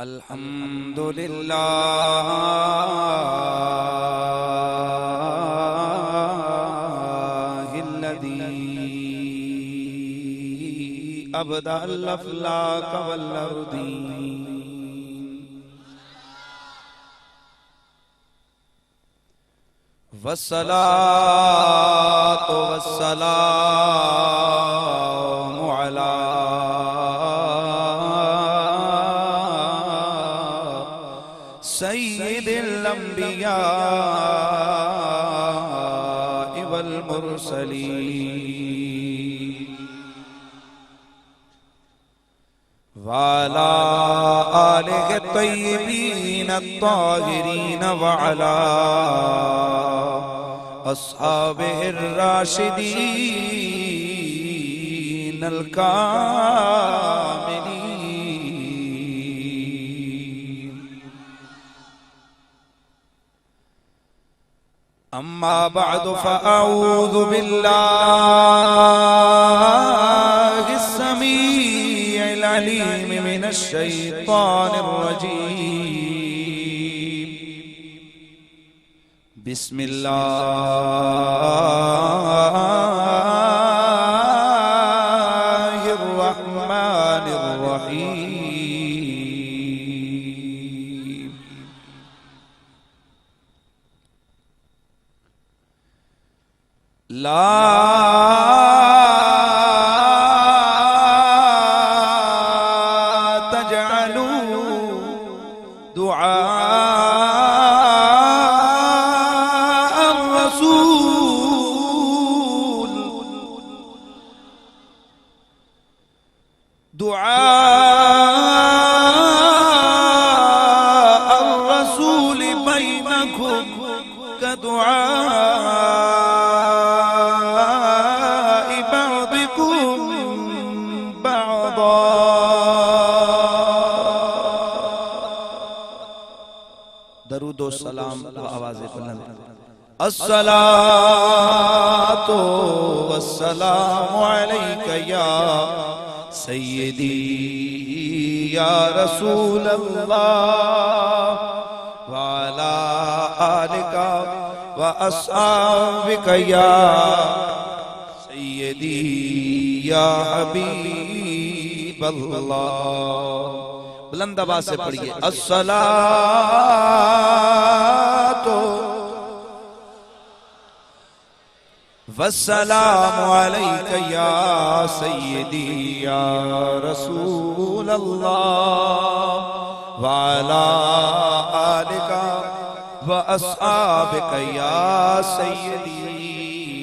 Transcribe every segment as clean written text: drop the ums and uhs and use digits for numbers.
अल्हम्दुलिल्लाहिल्लज़ी अबदअल अफ़लाक वल अर्दीन वस्सलातु वस्सलामु अला सय्यिदिल अंबिया वल मुरसलीन वाला आलिहि तय्यबीन अत्ताहिरीन वअला अस्हाबिहिर राशिदीन अल कामिलीन अम्मा बअदु फअऊज़ु बिल्लाहिस समीइल अलीम मिनश शैतानिर रजीम बिस्मिल्लाहिर रहमानिर रहीम ला तजअलू दुआ अर्रसूल अर्रसूल बैनकुम कदुआ दरूद व सलाम व आवाज़े बुलंद अस्सलातु वस्सलामु अलैका या सय्यदी या रसूल अल्लाह व अला आलिका व अस्हाबिका या सय्यदी या हबीब अल्लाह। बुलंद आवाज़ से पढ़िए अस्सलातु वस्सलामु अलैका या सय्यदी या रसूल अल्लाह व अला आलिका व अस्हाबिका या सय्यदी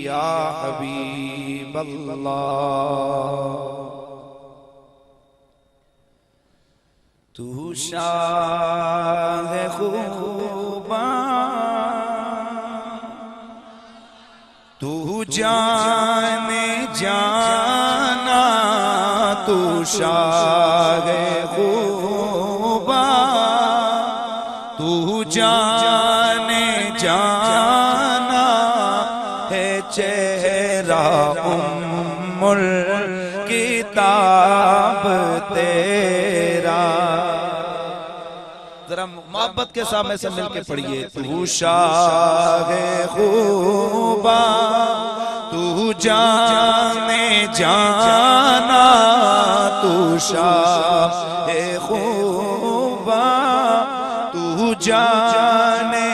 या हबीब अल्लाह। तू शाह खूबां तू जाने जाना तू शाह खूबां तू जाने जाना है चेहरा उम्मुल किताब तेरा। जरा मोहब्बत के सामने से मिलके पढ़िए तू शाह खूबा तू जाने जाना तू शाह खूबा तू जाने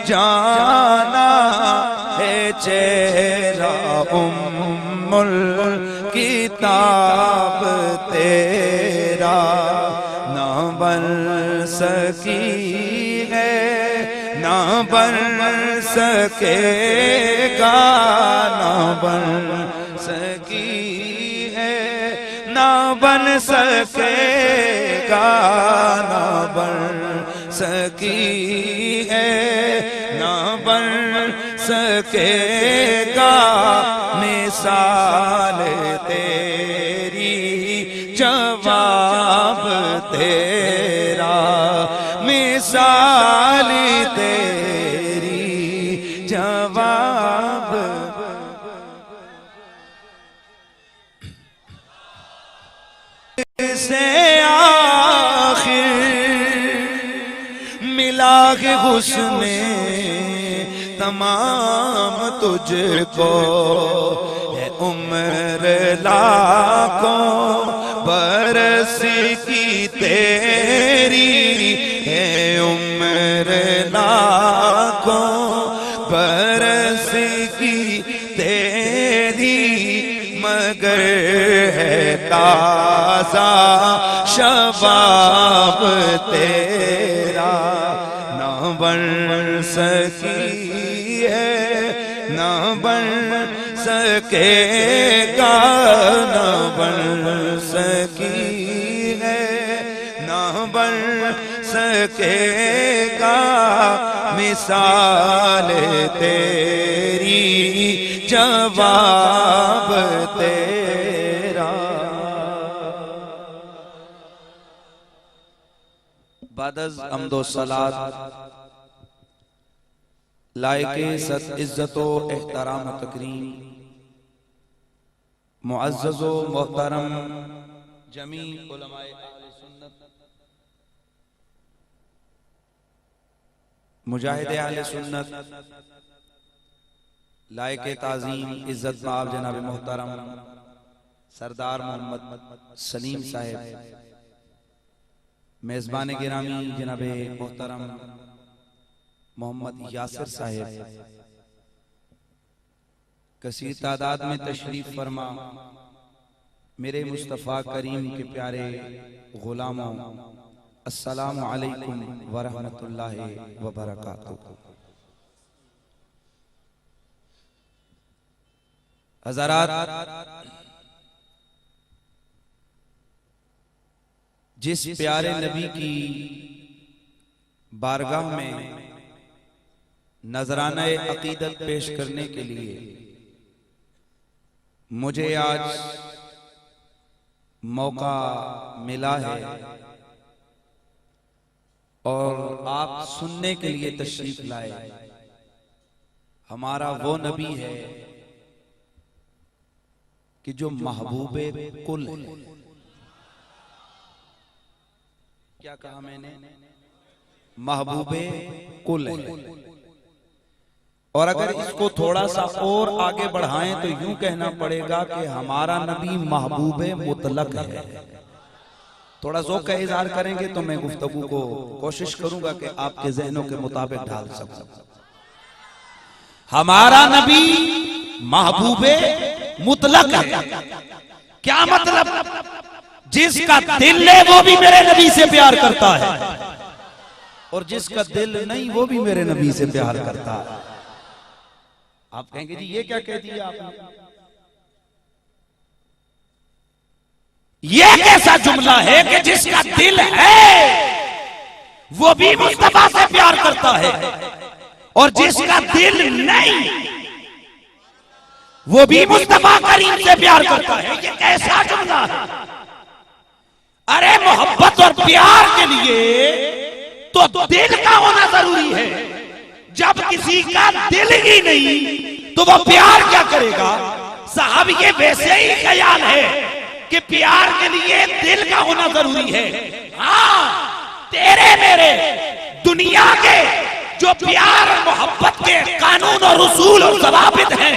जाना है चेहरा उम्मुल किताब तेरा। ना बन सकी है ना बन सकेगा ना बन सकी है ना बन सकेगा ना बन सकी है ना बन सकेगा मिसाल तेरी जवाब तेरा मिसाल तेरी जवाब। से आखिर मिला के हुस्ने तमाम तुझको, है उम्र लाखों बरस की तेरी, है उम्र लाखों बरस की तेरी, मगर है ताज़ा शबाब तेरा, ना बन सकी है ना बन सकेगा, ना बन सकी है ना बन सकेगा, मिसाल तेरी जवाब तेरा। बादज़ अम्दो सलात लायके सत इज्जतो एहतराम तकरीम मुअज़्ज़ज़ो मोहतरम जमी उलमाए अहले सुन्नत, मुजाहिदे अहले सुन्नत, लायके ताज़ीम इज्जत माब जनाब मोहतरम सरदार मोहम्मद सलीम साहेब, मेज़बान गिरामी जनाब मोहतरम मोहम्मद यासिर साहेब, कसीर तादाद में तशरीफ फरमा मेरे मुस्तफ़ा करीम के प्यारे गुलामों, अस्सलामु अलैकुम व रहमतुल्लाहि व बरकातुहू। हज़रात, जिस प्यारे नबी की बारगाह में नजराना अकीदत पेश करने के लिए मुझे आज मौका मिला है और आप सुनने के लिए तशरीफ लाए, हमारा वो नबी है कि जो महबूबे कुल है। क्या कहा मैंने? महबूबे कुल है। और अगर इसको थोड़ा सा और आगे बढ़ाएं तो यूं कहना पड़ेगा कि हमारा नबी महबूबे मुतलक है। थोड़ा ज़ौक़ का इज़हार करेंगे तो मैं गुफ्तगू को कोशिश करूंगा कि आपके ज़हनों के मुताबिक ढाल सकूं। हमारा नबी महबूबे मुतलक है। क्या मतलब? जिसका दिल है वो भी मेरे नबी से प्यार करता है, और जिसका दिल नहीं वो भी मेरे नबी से प्यार करता है। आप कहेंगे जी ये क्या कह दिया आपने? ये कैसा जुमला है कि जिसका दिल है वो भी मुस्तफा से प्यार करता है, और जिसका दिल नहीं वो भी मुस्तफा करीम से प्यार करता है। ये कैसा जुमला है? अरे मोहब्बत और प्यार के लिए तो दिल का होना जरूरी है। जब किसी का दिल ही नहीं तो वो प्यार क्या करेगा? साहब ये वैसे ही ख्याल है कि प्यार के लिए दिल का होना जरूरी है। हाँ, तेरे मेरे दुनिया के जो प्यार और मोहब्बत के कानून और उसूल और ज़वाबित हैं,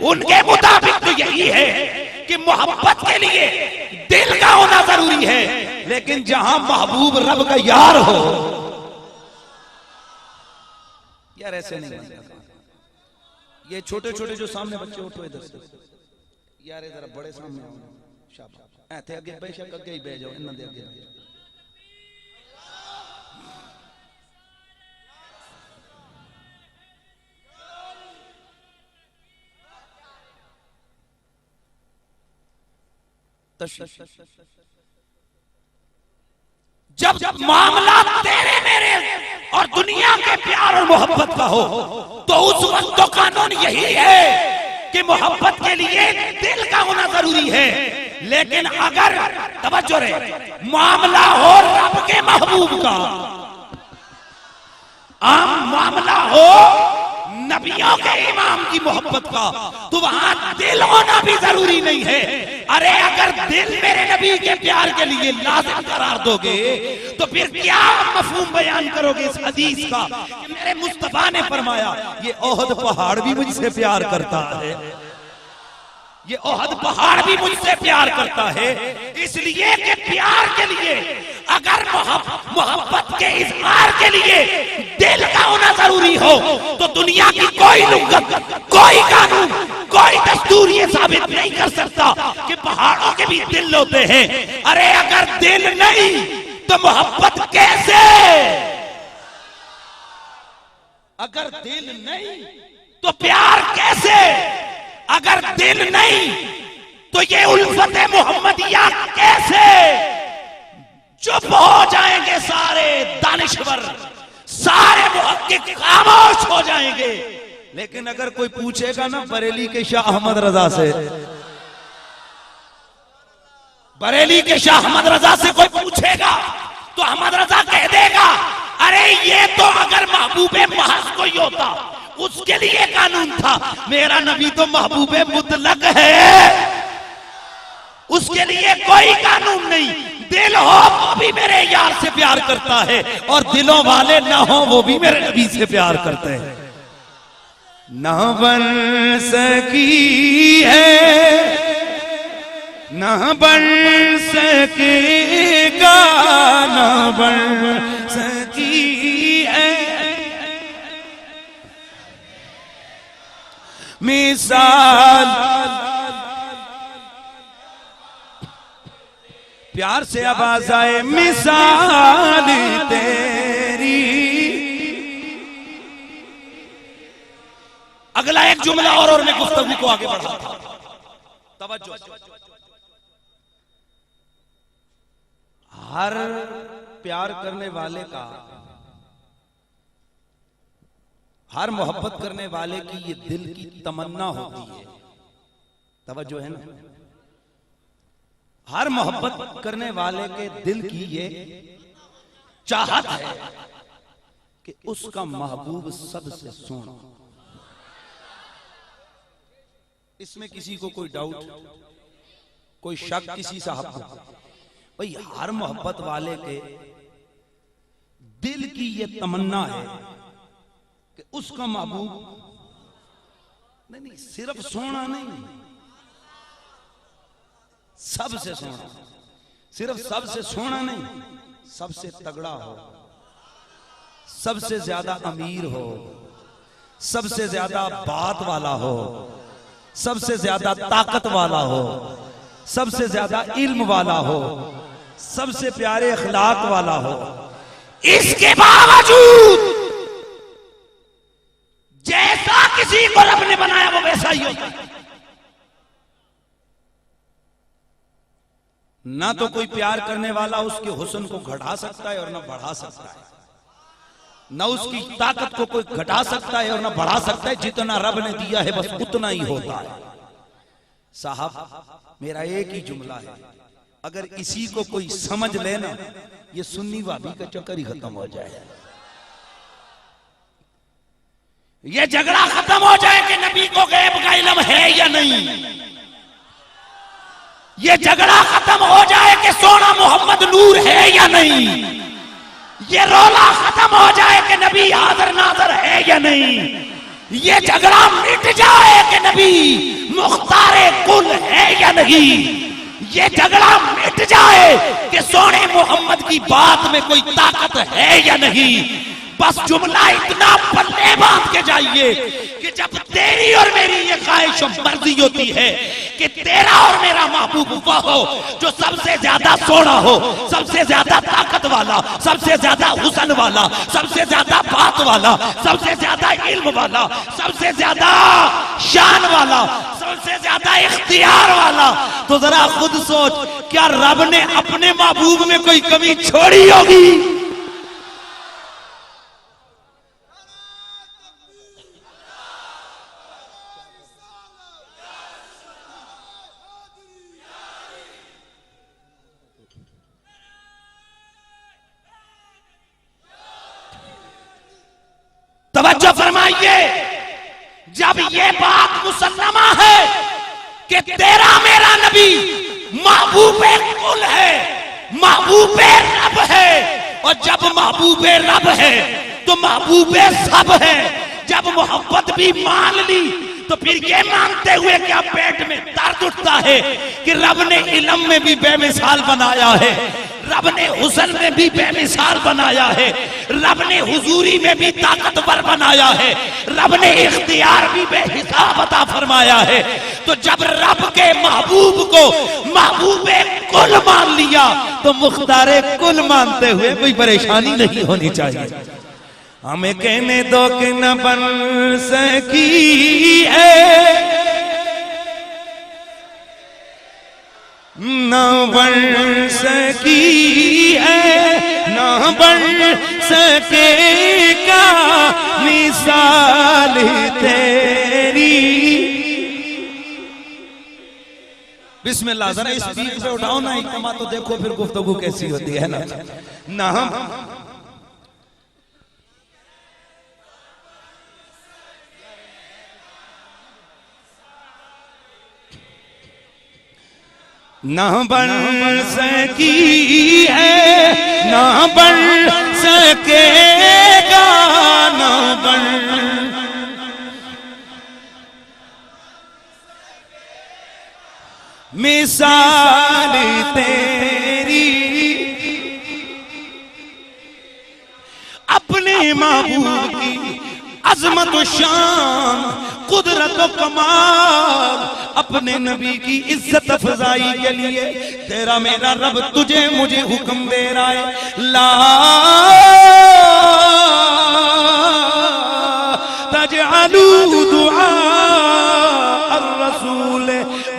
उनके मुताबिक तो यही है कि मोहब्बत के लिए दिल का होना जरूरी है। लेकिन जहां महबूब रब का यार हो, यार ऐसे नहीं। ये छोटे छोटे जो सामने बच्चे उठो इधर से, यार जरा बड़े सामने आओ। शाबाश, ऐसे आगे बेशक आगे ही बह जाओ, इन्होंने दे आगे। जब मामला तेरे मेरे और दुनिया के प्यार और मोहब्बत का हो तो उस वक्त तो कानून यही है कि मोहब्बत के लिए दिल का होना जरूरी है। लेकिन अगर तवज्जो रहे, मामला हो रब के महबूब का, आम मामला हो नबियों के इमाम की मोहब्बत का, तो वहां दिल होना भी जरूरी नहीं है। अरे अगर दिल मेरे नबी के प्यार के लिए लाजिम करार दोगे तो फिर क्या मफहूम बयान करोगे इस हदीस का कि मेरे मुस्तफा ने फरमाया ये ओहद पहाड़ भी मुझसे प्यार करता है, ये ओहद पहाड़ भी मुझसे प्यार करता है। इसलिए कि प्यार के लिए अगर मोहब्बत के इजहार के लिए दिल का होना जरूरी हो तो दुनिया की कोई लुगत, कोई कानून, कोई दस्तूर ये साबित नहीं कर सकता कि पहाड़ों के भी दिल होते हैं। अरे अगर दिल नहीं तो मोहब्बत कैसे? अगर दिल नहीं तो प्यार कैसे? अगर दिल नहीं तो ये उल्फत मोहम्मदिया कैसे? चुप हो जाएंगे सारे दानिश्वर, सारे मुहक्किक खामोश हो जाएंगे। लेकिन अगर कोई पूछेगा ना बरेली के शाह अहमद रजा से, बरेली के शाह अहमद रजा से कोई पूछेगा तो अहमद रजा कह देगा अरे ये तो अगर महबूबे महज कोई होता उसके लिए कानून था, मेरा नबी तो महबूबे मुतलक है, उसके लिए कोई कानून नहीं। दिल हो वो भी मेरे यार से प्यार करता है और दिलों वाले ना हो वो भी मेरे नबी से प्यार करते हैं। ना बन सकी है ना बन सकेगा, ना बन सकी है मिसाल, प्यार से आवाज आए मिसाल तेरी। अगला एक जुमला और मैं गुफ्तगू को आगे बढ़ा था। तवज्जो, हर प्यार करने वाले का, हर मोहब्बत करने वाले की ये दिल की तमन्ना होती है। तवज्जो है ना? हर मोहब्बत करने वाले के दिल की ये चाहत है कि उसका महबूब सबसे सोना। इसमें किसी को कोई डाउट, कोई शक किसी साहब को? भाई हर मोहब्बत वाले के दिल की ये तमन्ना है कि उसका महबूब नहीं, सिर्फ सोना नहीं, सबसे सोना, सिर्फ सबसे सोना नहीं, सबसे तगड़ा हो, सबसे ज्यादा अमीर हो, सबसे ज्यादा बात वाला हो, सबसे ज्यादा ताकत वाला हो, सबसे ज्यादा इल्म वाला हो, सबसे प्यारे अखलाक वाला हो। इसके बावजूद जैसा किसी को रब ने बनाया वो वैसा ही होता है। ना तो कोई प्यार करने वाला उसके हुस्न को घटा सकता है और ना बढ़ा सकता है, ना उसकी ताकत को कोई घटा सकता है और ना बढ़ा सकता है। जितना रब ने दिया है बस उतना ही होता है। साहब मेरा एक ही जुमला है, अगर इसी को कोई समझ लेना ये सुन्नी वादी का चक्कर ही खत्म हो जाए, ये झगड़ा खत्म हो जाए कि नबी को गैब का इल्म है या नहीं, ये झगड़ा खत्म हो जाए कि सोना मोहम्मद नूर है या नहीं, ये रोला खत्म हो जाए कि नबी हाजिर नाजर है या नहीं, ये झगड़ा मिट जाए कि नबी मुख्तारे कुल है या नहीं, ये झगड़ा मिट जाए कि सोने मोहम्मद की बात में कोई ताकत है या नहीं। बस जुमला इतना पल्ले बांध के जाइए कि जब तेरी और मेरी ये ख्वाहिश मर्जी होती है कि तेरा और मेरा महबूब वो हो जो सबसे ज्यादा सोना हो, सबसे ज्यादा ताकत वाला, सबसे ज्यादा हुस्न वाला, सबसे ज्यादा बात वाला, सबसे ज्यादा इल्म वाला, सबसे ज्यादा शान वाला, सबसे ज्यादा इख्तियार वाला। तो जरा खुद सोच, क्या रब ने अपने महबूब में कोई कमी छोड़ी होगी? तवज्जो फरमाइए, जब ये बात मुसल्लमा है कि तेरा मेरा नबी महबूबे कुल है, महबूबे रब है, और जब महबूबे रब है तो महबूबे सब है। जब मोहब्बत भी मान ली तो फिर ये मानते हुए क्या पेट में दर्द उठता है कि रब ने इल्म में भी बेमिसाल बनाया है, रब ने हुस्न में भी बेमिसाल बनाया है, रब ने हुजूरी में भी ताकतवर बनाया है, रब ने इख्तियार भी बेहिसाब अता फरमाया है। तो जब रब के महबूब को महबूबे कुल मान लिया तो मुख्तारे कुल मानते हुए कोई परेशानी नहीं होनी चाहिए। हमें कहने दो कि न बन सकी है, न बन सकी है, न बन सकेगा मिसाल तेरी। बिस्मिल्लाह, जरा इस बीच पे उठाओ ना इकमा तो देखो फिर गुफ्तगू कैसी होती है ना। ना बन सकी है, ना बन सकेगा, ना बन मिसाल तेरी। अपने महबूब की अजमत व शान, कुदरत व कमाल, अपने नबी की इज्जत अफजाई के लिए तेरा मेरा रब तुझे मुझे हुक्म दे रहा है। ला तजअलू दुआ अर्रसूल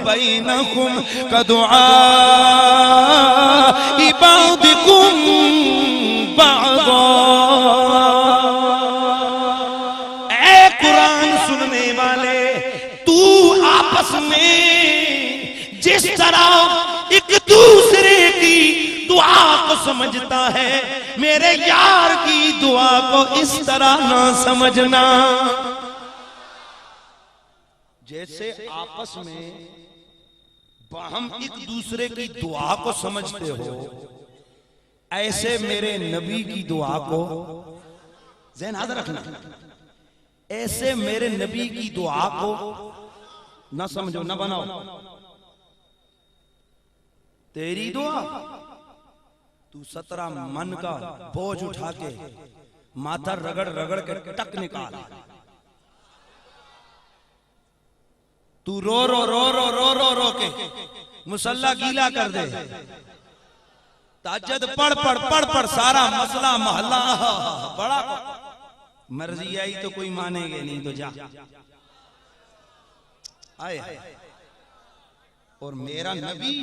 बैनकुम कदुआ इबादिकुम बअदा। ऐ कुरान सुनने वाले, तू आपस में जिस तरह एक दूसरे की दुआ को समझता है, मेरे यार की दुआ को इस तरह ना समझना। जैसे आपस में हम एक दूसरे की दुआ को समझते हो, ऐसे मेरे नबी की दुआ को ज़हन याद रखना। ऐसे मेरे नबी की दुआ को ना समझो, ना बनाओ। तेरी दुआ, तू 17 मन का बोझ उठा के माथा रगड़ रगड़ के टक निकाल, तू रो रो रो रो रो रो रो के मुसल्ला गीला कर दे, ताज्जुद पढ़ पढ़ पढ़ पढ़ सारा मसला मोहल्ला बड़ा, मर्जी आई तो कोई मानेगे नहीं तो जा। आए और मेरा नबी,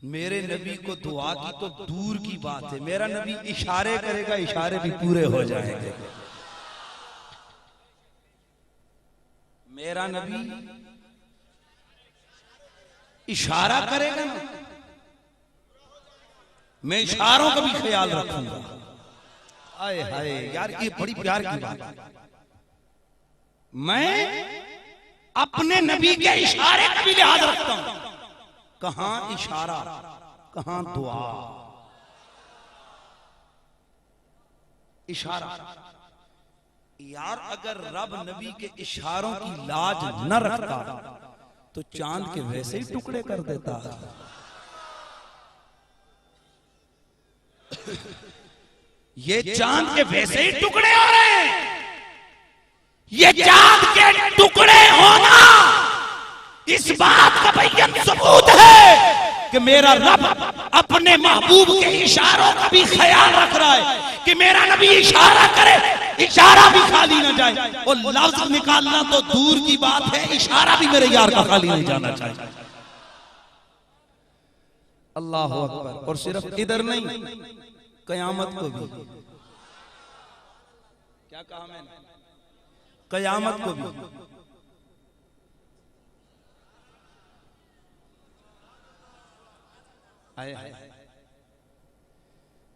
मेरे नबी को दुआ की तो दूर की बात है, मेरा नबी इशारे करेगा, इशारे भी पूरे हो जाएंगे। मेरा नबी इशारा करेगा ना, मैं इशारों का भी ख्याल रखूंगा। आए हाय यार, ये बड़ी प्यार की बात है। मैं अपने नबी के इशारे का भी लिहाज रखता हूं। कहां इशारा, कहां दुआ। इशारा यार, अगर रब नबी के इशारों की लाज न रखता तो चांद के वैसे ही टुकड़े कर देता। ये चांद के वैसे ही टुकड़े हो रहे हैं। ये चांद के टुकड़े होना इस बात का बैयन सबूत है कि मेरा रब अपने महबूब के इशारों का भी ख्याल रख रहा है कि मेरा नबी इशारा करे, इशारा भी खाली ना जाए। और लफ्ज निकालना तो दूर की बात है, इशारा भी मेरे यार का खाली नहीं जाना चाहिए। अल्लाह अकबर। और सिर्फ इधर नहीं, कयामत को भी। क्या कहा मैंने? कयामत को भी।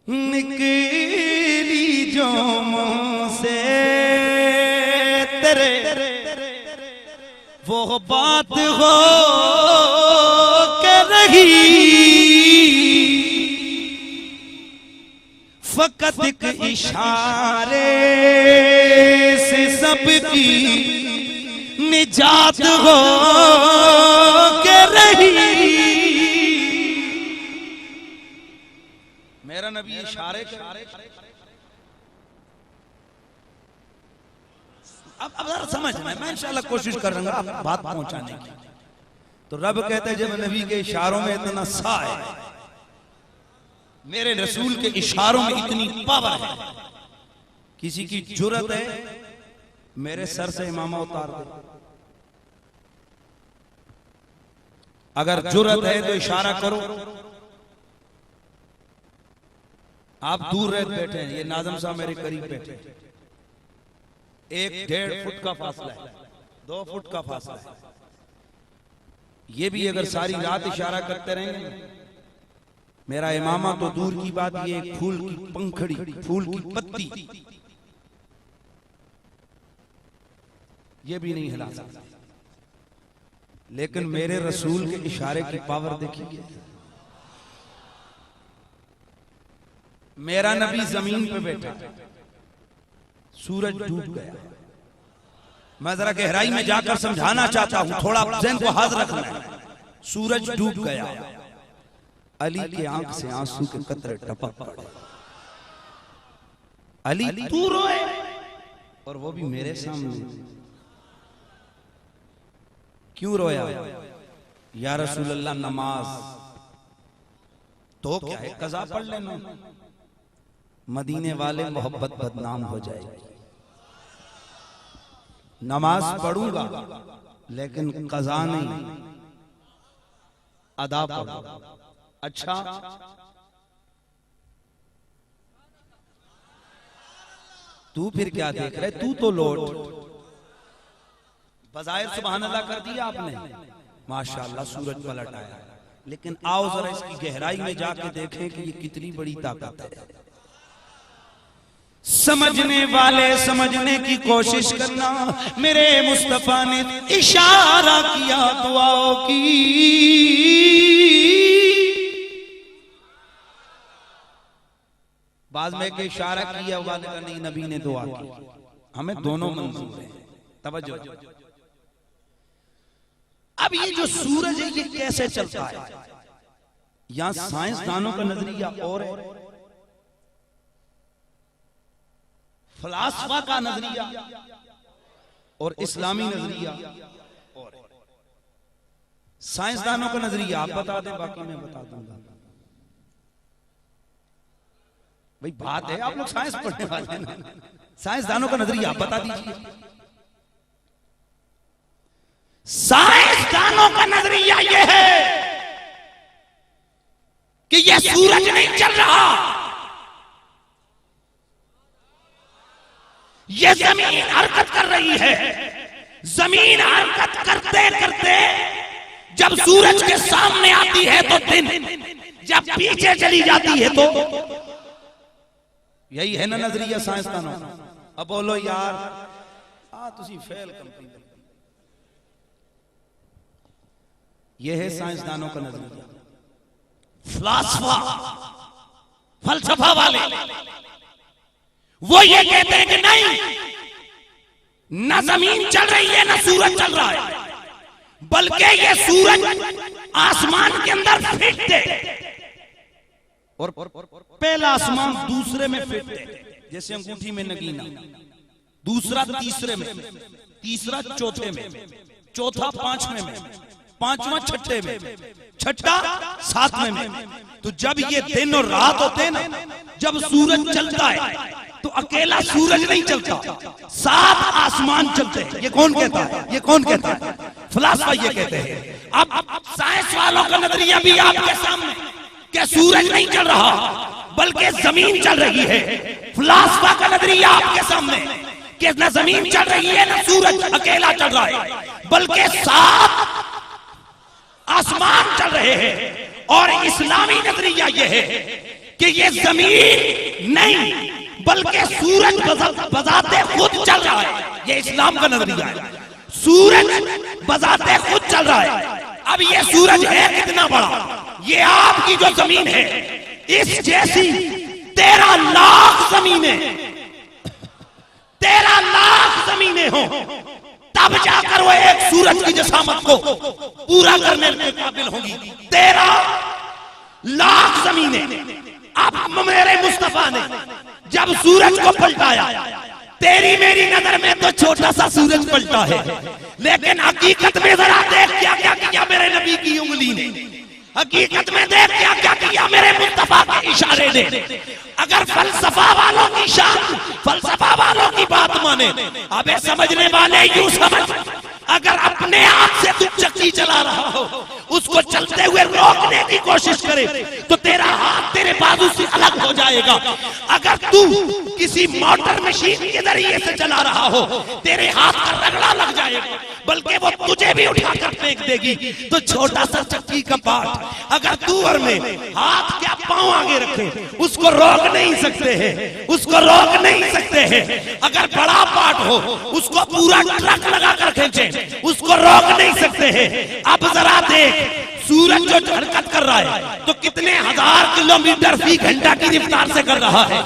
निकली जो मुंह से तेरे वो बात हो के रही फकत एक इशारे से सबकी निजात हो के रही। मेरा नबी इशारे अब जरा समझ में, मैं इंशाल्लाह कोशिश कर रहा हूँ बात पहुंचाने की। तो रब कहते हैं जब नबी के इशारों में इतना सा है, मेरे रसूल के इशारों में इतनी पावर है, किसी की जुर्रत है मेरे सर से इमामा उतार दे। अगर जुर्रत है तो इशारा करो। आप दूर रह बैठे हैं, ये नाज़म साहब मेरे करीब बैठे हैं, 1-1.5 फुट का फासला है, 2 फुट का फासला है। ये भी अगर सारी रात इशारा करते रहेंगे, मेरा इमामा तो दूर की बात, ये एक फूल की पंखड़ी, फूल की पत्ती, ये भी नहीं हिला सकता। लेकिन मेरे रसूल के इशारे की पावर देखिए। मेरा नबी जमीन पे बैठा, सूरज डूब गया। मैं जरा गहराई में जाकर समझाना चाहता हूं, थोड़ा ज़हन को हाजिर रखना है। सूरज डूब गया, अली की आंख से आंसू के कतरे टपक पड़े। अली तू रोए, और वो भी मेरे सामने। क्यों रोया? या रसूल अल्लाह, नमाज तो क्या है, कज़ा पढ़ लेना, मदीने वाले मोहब्बत बदनाम हो जाएगी। नमाज पढ़ूंगा लेकिन कज़ा नहीं, अदा पढ़ूंगा। अच्छा, तू फिर क्या देख रहे? तू तो लौट। बज़ाहिर सुभान अल्लाह कर दिया आपने, माशाअल्लाह सूरज पलट आया। लेकिन आओ जरा इसकी गहराई में जाके देखें कि ये कितनी बड़ी ताकत है। समझने वाले समझने की कोशिश करना। मेरे मुस्तफा ने इशारा किया दुआओं की, बाद में के इशारा किया वाले का नहीं, नबी ने दुआ की। हमें दोनों मंजूर है, तवज्जो। अब ये जो सूरज है ये कैसे चलता है? यहां साइंसदानों का नजरिया और है, फलासफा का नजरिया और इस्लामी नजरिया और है। साइंसदानों का नजरिया आप बता दें, बाकी मैं बता दूंगा। भाई बात है, आप लोग साइंस पढ़ने वाले हैं ना, साइंसदानों का नजरिया आप बता दीजिए। साइंसदानों का नजरिया यह है कि यह सूरज नहीं चल रहा, यह जमीन हरकत कर रही है। जमीन हरकत करते करते जब सूरज के सामने आती है तो दिन, जब पीछे चली जाती है तो, यही है ना नजरिया साइंसदानों। अब बोलो यार, तुसी फेल कंपनी। यह है साइंसदानों का नजरिया। फलसफा, फलसफा वाले वो ये कहते हैं कि नहीं, न जमीन चल रही है न सूरज चल रहा है, बल्कि ये सूरज आसमान के अंदर फिट है और पहला आसमान दूसरे में फिट है। जैसे अंगूठी में नगीना, दूसरा तीसरे में, तीसरा चौथे में, चौथा पांचवें में, पांचवा छठे में, छठा सातवें में। तो जब ये दिन और रात होते हैं ना, जब सूरज चलता है तो अकेला सूरज नहीं चलता, 7 आसमान चलते हैं। ये कौन कहता है? ये कौन कहता है? फलसफा ये कहते हैं। अब साइंस वालों का नजरिया भी आपके सामने कि सूरज नहीं चल रहा बल्कि जमीन चल रही है। फलसफा का नजरिया आपके सामने कि न जमीन चल रही है न सूरज अकेला चल रहा है, बल्कि 7 आसमान चल रहे हैं। और इस्लामी नजरिया यह है कि ये जमीन नहीं बल्कि सूरज बजाते खुद चल रहा है। ये इस्लाम का नजरिया है। सूरज बजाते खुद चल रहा है। अब ये सूरज है कितना बड़ा, ये आपकी जो जमीन है इस जैसी 13 लाख जमीनें, 13 लाख जमीनें हो तब जाकर वो एक सूरज की जसामत को पूरा करने के काबिल होगी। 13 लाख जमीनें। अब मेरे मुस्तफा ने जब सूरज को पलटाया, तेरी मेरी नजर में तो छोटा सा सूरज पलटा है, लेकिन हकीकत में जरा देख क्या क्या किया मेरे नबी की उंगली ने, हकीकत में देख क्या क्या किया मेरे मुस्तफा के इशारे ने। अगर फलसफा वालों की शान, फलसफा वालों की बात माने, अबे समझने वाले यूं समझ, अगर अपने हाथ से तू चक्की चला रहा हो, उसको चलते हुए रोकने की कोशिश करे तो तेरा हाथ तेरे बाजू से अलग हो जाएगा। अगर तू किसी मोटर मशीन के जरिए से चला रहा हो, तेरे हाथ का रगड़ा लग जाएगा, बल्कि वो तुझे भी उठाकर फेंक देगी। तो छोटा सा चक्की का पार्ट अगर तू और मैं हाथ क्या पांव आगे रखे, उसको रोक नहीं सकते हैं, उसको रोक नहीं सकते हैं। अगर बड़ा पार्ट हो, उसको पूरा ट्रक लगाकर खींचे, उसको रोक नहीं सकते हैं। अब जरा देख, सूरज जो हरकत कर रहा है तो कितने हजार किलोमीटर फी घंटा की रफ्तार से कर रहा है।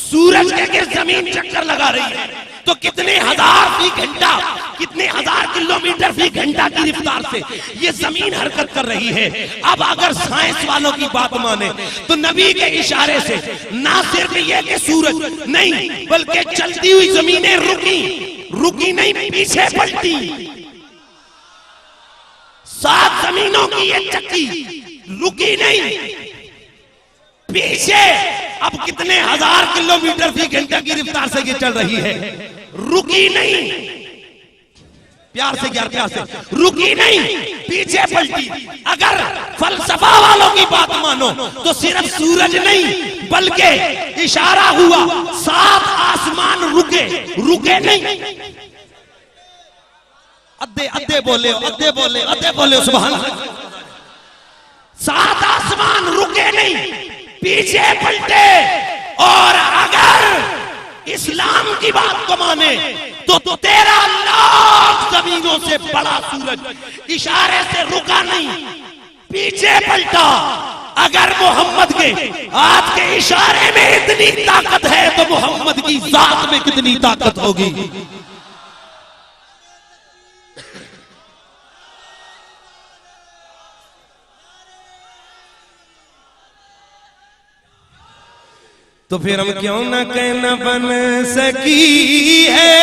सूरज के गिर्द जमीन चक्कर लगा रही है तो कितने हजार फी घंटा, कितने हजार किलोमीटर फी घंटा की रफ्तार से ये जमीन हरकत कर रही है। अब अगर साइंस वालों की बात माने तो नबी के इशारे से ना सिर्फ ये कि सूरज नहीं बल्कि चलती हुई जमीनें रुकी नहीं, पीछे पलटी। 7 जमीनों की ये चक्की रुकी नहीं, पीछे। अब कितने हजार किलोमीटर फी घंटा की रफ्तार से ये चल रही है, रुकी नहीं। प्यार से यार, प्यार से, रुकी नहीं, पीछे पलटी। अगर फलसफा वालों की बात मानो तो सिर्फ सूरज नहीं बल्कि इशारा हुआ 7 आसमान रुके नहीं। अद्दे बोले सुभान अल्लाह। 7 आसमान रुके नहीं, पीछे पलटे। और अगर इस्लाम की बात को माने तो 13 लाख जमीनों से बड़ा सूरज इशारे से रुका नहीं, पीछे पलटा। अगर मोहम्मद के हाथ के इशारे में इतनी ताकत है तो मोहम्मद की जात में कितनी ताकत होगी। तो फिर हम क्यों न कहना बन सकी है।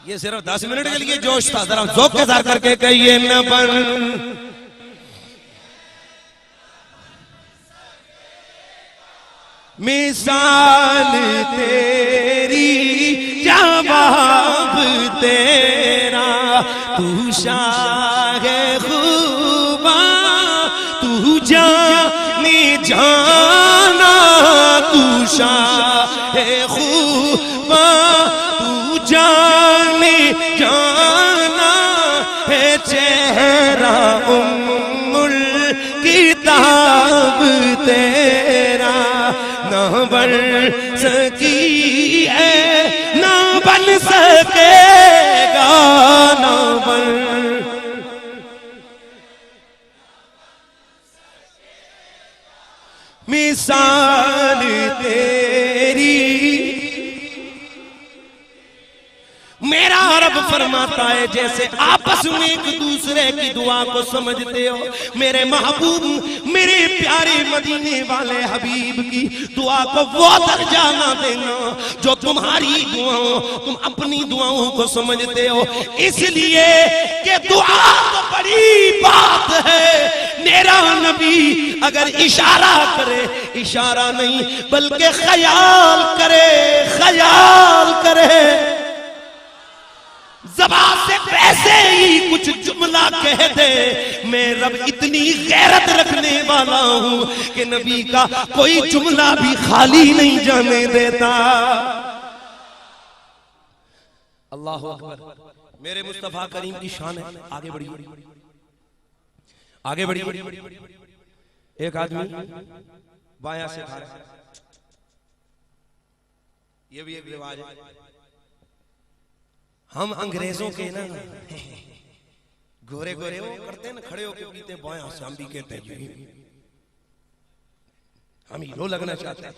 ये सिर्फ 10 मिनट के लिए जोश था, जरा जोक के साथ करके कहिए न बन। मिसाल तेरी जवाब तेरा, तू शाह खुबा तू जाने जाना, तू शाह खुबा तू जाने जाना है। चेहरा उम्मुल किताब तेरा, ना बन सकी है ना बन सकेगा, ना बन। मिसाल तेरी, मेरा रब फरमाता है जैसे आपस में एक दूसरे की दुआ को समझते हो, मेरे महबूब मेरे प्यारे मदीने वाले हबीब की दुआ को वो दर्जा ना देना जो तुम्हारी दुआओं, तुम अपनी दुआओं को समझते हो। इसलिए कि दुआ तो बड़ी बात है। मेरा नबी अगर इशारा करे, इशारा नहीं बल्कि ख्याल करे, ख्याल करे, ज़बान से वैसे ही कुछ जुमला कह दे, मैं रब इतनी गैरत रखने वाला हूं कि नबी का कोई जुमला भी खाली नहीं जाने देता। अल्लाह अकबर। मेरे मुस्तफा करीम की शान है। आगे बढ़िए, आगे बढ़िए। एक आदमी बायां से खा रहा है, ये भी एक रिवाज है। हम अंग्रेजों के ना गोरे गोरे वो करते हैं ना, खड़े होके पीते बाएं से, हम भी कहते हैं जी हम हीरो लगना चाहते हैं।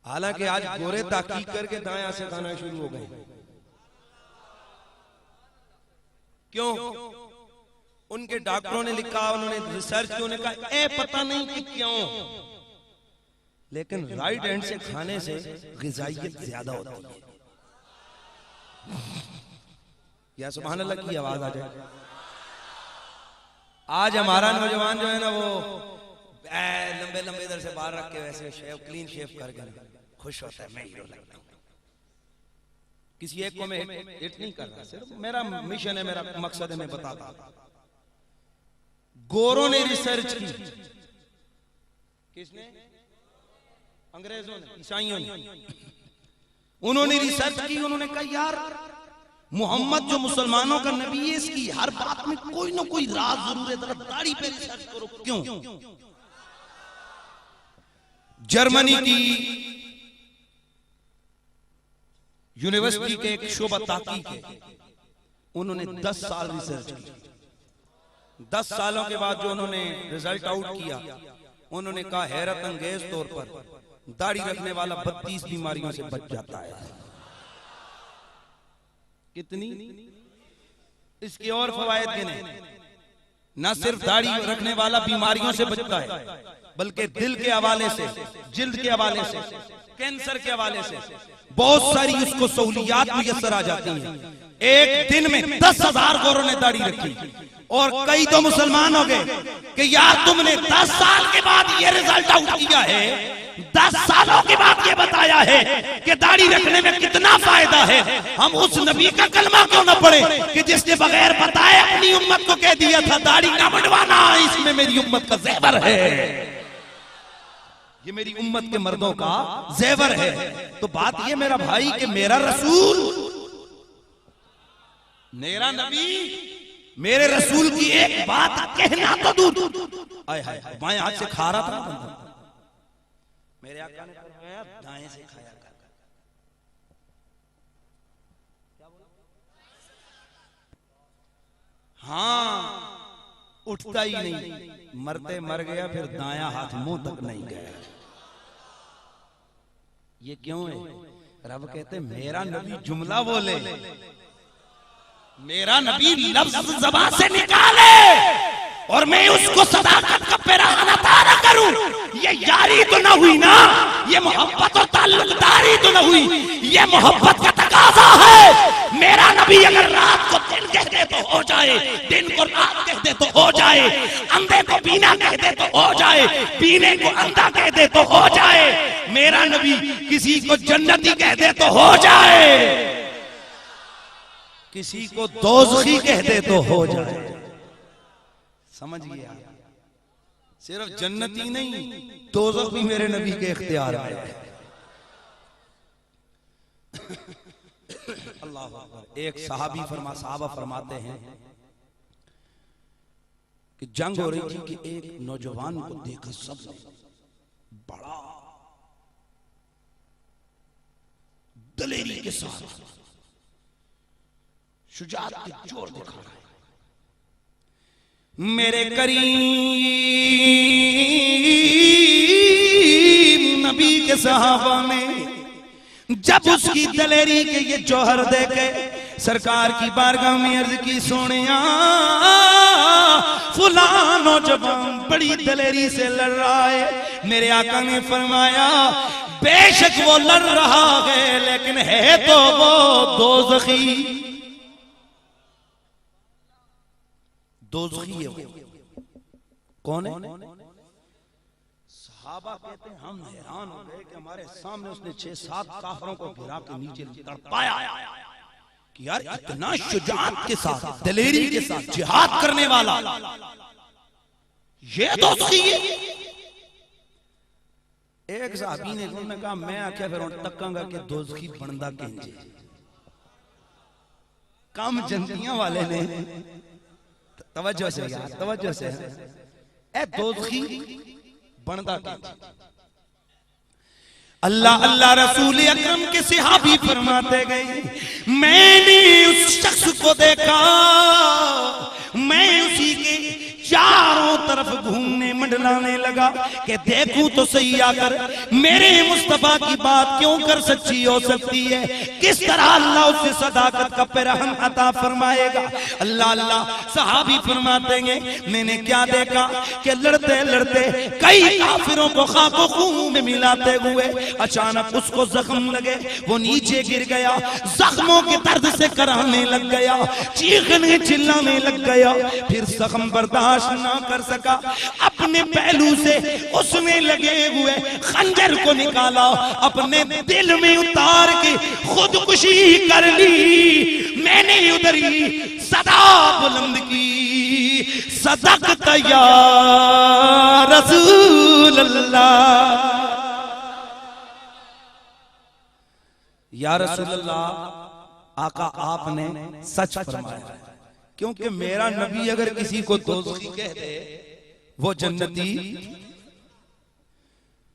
हालांकि आज गोरे ताकीद करके दाएं से खाना शुरू हो गए। क्यों? उनके डॉक्टरों ने लिखा, उन्होंने रिसर्च की, उन्होंने कहा ए पता नहीं कि क्यों, लेकिन राइट हैंड से खाने से ग़िज़ाइयत ज्यादा होती है। या सुभान अल्लाह की आवाज आ जाए। आज हमारा नौजवान जो है ना वो लंबे लंबे इधर से बाहर रख के वैसे शेव क्लीन शेव करके खुश होता है, मैं हीरो लगता हूं। किसी एक को मैं हिट नहीं कर रहा, सिर्फ मेरा मिशन है, मेरा मकसद है, मैं बताता हूं। गोरों ने रिसर्च की। किसने? अंग्रेजों ने, ईसाइयों ने। उन्होंने रिसर्च की, उन्होंने कहा यार मोहम्मद जो मुसलमानों का नबी है, इसकी हर बात में कोई ना कोई राज जरूर है, जरा दाढ़ी पे रिसर्च करो। क्यों? जर्मनी की यूनिवर्सिटी के एक शोबा तहकीक है, उन्होंने 10 साल रिसर्च की। 10 सालों के बाद जो उन्होंने रिजल्ट आउट किया, उन्होंने कहा हैरत अंगेज तौर पर दाढ़ी रखने वाला 32 बीमारियों से बच जाता है। कितनी? इसके और फवायद गिने। न सिर्फ दाढ़ी रखने वाला बीमारियों से बचता है, बल्कि दिल के हवाले से, जिल्द के हवाले से, कैंसर के हवाले से बहुत सारी उसको सहूलियात मुयस्सर आ जाती हैं। एक दिन में 10,000 गोरों ने दाढ़ी रखी, और कई तो मुसलमान हो गए कि यार तुमने 10 साल के बाद ये रिजल्ट आउट किया है, 10 सालों के बाद ये बताया है कि दाढ़ी रखने में कितना फायदा है, हम उस नबी का कलमा क्यों ना पढ़े कि जिसने बगैर बताए अपनी उम्मत को कह दिया था दाढ़ी ना बढ़वाना, इसमें मेरी उम्मत का ज़ेवर है, ये मेरी उम्मत के मर्दों का ज़ेवर है। तो बात ये मेरा भाई कि मेरा रसूल, मेरा नबी, मेरे रसूल की एक बात कहना तो दूर, आय हाय बाएं हाथ से खा रहा था, मेरे आका ने फरमाया दाएं से खाया कर। क्या बोला? हाँ, उठता ही नहीं, मरते मर गया, फिर दाया हाथ मुंह तक नहीं गया। ये क्यों है? रब कहते मेरा नबी जुमला बोले, मेरा नबी लफ्ज ज़बान से निकाले और मैं उसको सदाकत का पैराना तारा करूं। ये यारी तो ना हुई ना, ये मोहब्बत और ताल्लुकदारी तो ना हुई, ये मोहब्बत का तकाजा है। मेरा नबी अगर रात को दिन कह दे तो हो जाए, दिन को रात कह दे तो हो जाए, अंधे को बीना कह दे तो हो जाए, बीने को अंधा कह दे तो हो जाए, मेरा नबी किसी को जन्नती कह दे तो हो जाए, किसी को दोज़खी कह दे तो हो जाए। समझिए, सिर्फ जन्नती नहीं, दोज़ख भी मेरे नबी के इख्तियार में है। अल्लाह अकबर। एक साहबा फरमाते हैं कि जंग हो रही थी कि एक नौजवान को देखा सबने, बड़ा दलेरी के साथ शुजाअत के जोर दिखा रहा है। मेरे करीम नबी के सहाबा ने जब उसकी दलेरी के ये जौहर देखे, सरकार की बारगाह में अर्ज की, सोनिया फुला नौजवान बड़ी दलेरी से लड़ रहा है। मेरे आका ने फरमाया बेशक वो लड़ रहा है, लेकिन है तो वो दोज़खी, दोज़खी है वो। कौन है? सहाबा कहते हैं हम हैरान हो गए कि हमारे सामने उसने 6-7 काफरों को गिरा के नीचे तड़पाया कि यार इतना शुजाअत के साथ, दलेरी के साथ जिहाद करने वाला ये दोज़खी है। एक साहबी ने कहा मैं आख्या फिर तकांगा कि दोज़खी बनदा किंजे। कम जंतियां वाले ने तवज्जो से यार, तवज्जो से, ए दोज़खी बनदा किंजे। अल्लाह अल्लाह रसूल अकरम के सहाबी फरमाते गए, मैंने उस शख्स को देखा, मैं उसी के चारों तरफ घूमने मंडलाने लगा कि देखूं तो सही आकर मेरे मुस्तफा की बात क्यों कर सच्ची हो सकती है, किस तरह अल्लाह उससे सदाकत का पैरहन अता फरमाएगा। अल्लाह अल्लाह सहाबी फरमाते हैं, मैंने क्या देखा कि लड़ते लड़ते कई काफिरों को खाको खून में मिलाते हुए अचानक उसको जख्म लगे, वो नीचे गिर गया, जख्मों के दर्द से कराने लग गया, चीखने चिल्लाने लग गया, फिर जख्म बर्दाश्त ना कर सका, अपने पहलू से उसने लगे हुए खंजर को निकाला, अपने दिल में उतार के खुदकुशी कर ली। मैंने उधर ही सदा बुलंद की, सदक़त या रसूल अल्लाह, या रसूल अल्लाह, आका आपने सच फरमाया, क्योंकि मेरा नबी अगर किसी को दोज़खी कह दे वो जन्नती,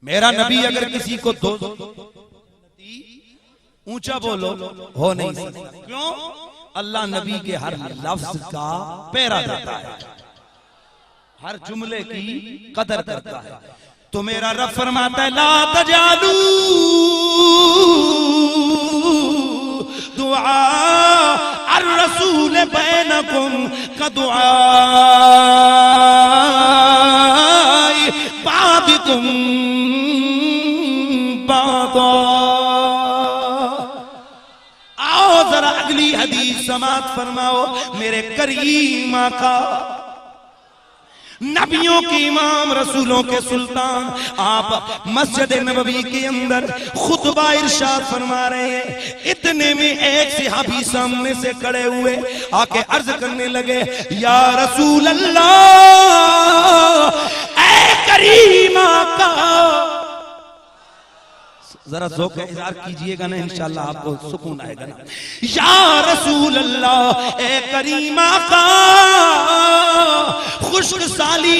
मेरा नबी अगर किसी को दोज़खी, ऊंचा बोलो, हो नहीं सकता। क्यों? अल्लाह नबी के हर लफ्ज का पैरा देता है, हर जुमले की कदर करता है। तो मेरा रब फरमाता है, ला तजालू दुआ अर रसूल बैनकुम का दुआ बादिकुम बादा। आओ जरा अगली हदीस समात फरमाओ। मेरे करीम आका, नबियों के इमाम, रसूलों के सुल्तान, आप मस्जिद नबवी के अंदर खुतबा इरशाद फरमा रहे हैं। इतने में एक सहाबी सामने से खड़े हुए आके अर्ज करने लगे, या रसूल अल्लाह, ऐ करीम आका, जरा ज़ौक़ इज़हार कीजिएगा ना, इंशाअल्लाह आपको सुकून आएगा ना। या रसूल अल्लाह, ए करीम आका, खुश्क साली